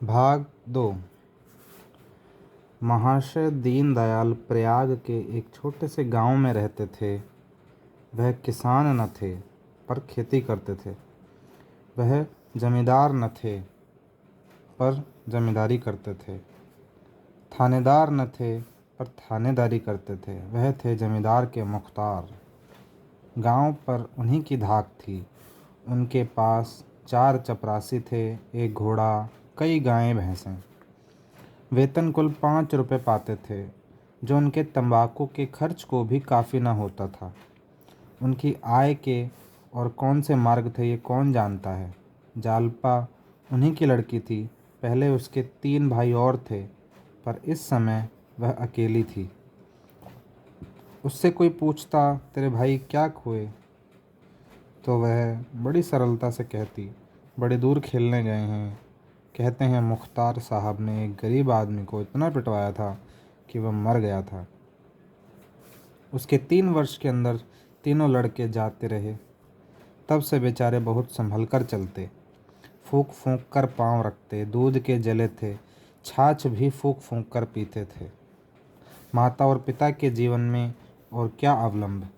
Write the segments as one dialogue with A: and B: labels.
A: भाग 2। महाशय दीनदयाल प्रयाग के एक छोटे से गांव में रहते थे। वह किसान न थे पर खेती करते थे। वह जमींदार न थे पर जमींदारी करते थे। थानेदार न थे पर थानेदारी करते थे। वह थे जमींदार के मुख्तार। गांव पर उन्हीं की धाक थी। उनके पास 4 चपरासी थे, एक घोड़ा, कई गायें भैंसें। वेतन कुल 5 रुपये पाते थे, जो उनके तंबाकू के खर्च को भी काफ़ी न होता था। उनकी आय के और कौन से मार्ग थे ये कौन जानता है। जालपा उन्हीं की लड़की थी। पहले उसके 3 भाई और थे, पर इस समय वह अकेली थी। उससे कोई पूछता, तेरे भाई क्या खोए, तो वह बड़ी सरलता से कहती, बड़े दूर खेलने गए हैं। कहते हैं मुख्तार साहब ने एक गरीब आदमी को इतना पिटवाया था कि वह मर गया था। उसके 3 वर्ष के अंदर तीनों लड़के जाते रहे। तब से बेचारे बहुत संभल कर चलते, फूंक फूंक कर पाँव रखते, दूध के जले थे, छाछ भी फूंक फूंक कर पीते थे। माता और पिता के जीवन में और क्या अवलंब।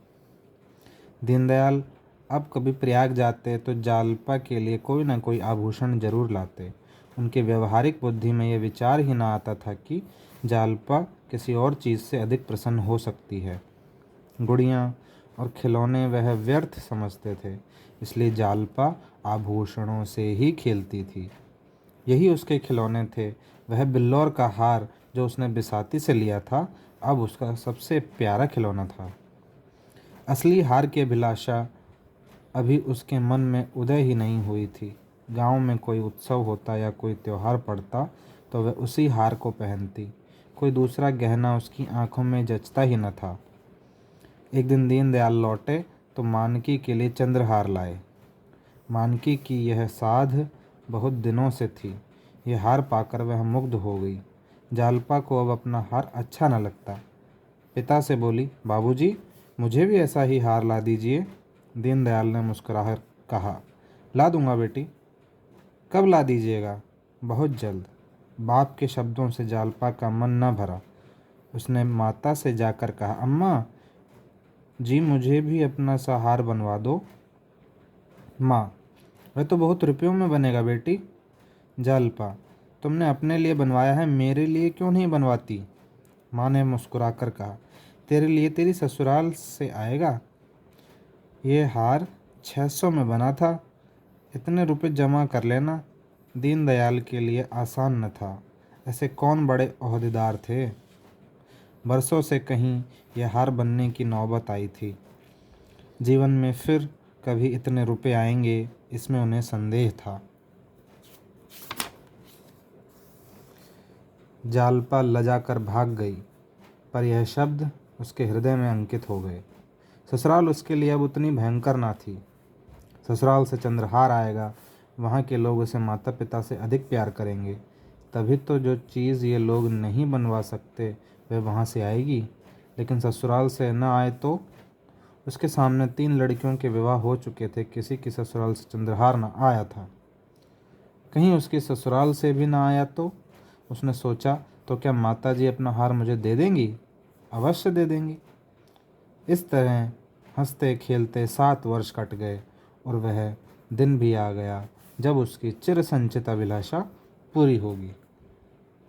A: दीनदयाल अब कभी प्रयाग जाते तो जालपा के लिए कोई न कोई आभूषण जरूर लाते। उनके व्यवहारिक बुद्धि में यह विचार ही ना आता था कि जालपा किसी और चीज़ से अधिक प्रसन्न हो सकती है। गुड़ियाँ और खिलौने वह व्यर्थ समझते थे, इसलिए जालपा आभूषणों से ही खेलती थी। यही उसके खिलौने थे। वह बिल्लौर का हार जो उसने बिसाती से लिया था, अब उसका सबसे प्यारा खिलौना था। असली हार की अभिलाषा अभी उसके मन में उदय ही नहीं हुई थी। गांव में कोई उत्सव होता या कोई त्योहार पड़ता तो वह उसी हार को पहनती। कोई दूसरा गहना उसकी आंखों में जचता ही न था। एक दिन दीनदयाल लौटे तो मानकी के लिए चंद्रहार लाए। मानकी की यह साध बहुत दिनों से थी। यह हार पाकर वह मुग्ध हो गई। जालपा को अब अपना हार अच्छा न लगता। पिता से बोली, बाबूजी, मुझे भी ऐसा ही हार ला दीजिए। दीनदयाल ने मुस्कुराकर कहा, ला दूंगा बेटी। कब ला दीजिएगा? बहुत जल्द। बाप के शब्दों से जालपा का मन न भरा। उसने माता से जाकर कहा, अम्मा जी, मुझे भी अपना सा हार बनवा दो। माँ, वह तो बहुत रुपयों में बनेगा बेटी। जालपा, तुमने अपने लिए बनवाया है, मेरे लिए क्यों नहीं बनवाती? माँ ने मुस्कुराकर कहा, तेरे लिए तेरी ससुराल से आएगा। ये हार 600 में बना था, इतने रुपए जमा कर लेना। दीनदयाल के लिए आसान न था। ऐसे कौन बड़े ओहदेदार थे। बरसों से कहीं यह हार बनने की नौबत आई थी। जीवन में फिर कभी इतने रुपए आएंगे, इसमें उन्हें संदेह था। जालपा लजाकर भाग गई, पर यह शब्द उसके हृदय में अंकित हो गए। ससुराल उसके लिए अब उतनी भयंकर ना थी। ससुराल से चंद्रहार आएगा, वहाँ के लोग उसे माता पिता से अधिक प्यार करेंगे। तभी तो जो चीज़ ये लोग नहीं बनवा सकते वह वहाँ से आएगी। लेकिन ससुराल से न आए तो? उसके सामने 3 लड़कियों के विवाह हो चुके थे, किसी की ससुराल से चंद्रहार न आया था। कहीं उसकी ससुराल से भी ना आया तो? उसने सोचा, तो क्या माता जी अपना हार मुझे दे देंगी? अवश्य दे देंगी। इस तरह हंसते खेलते 7 वर्ष कट गए और वह दिन भी आ गया जब उसकी चिर संचित अभिलाषा पूरी होगी।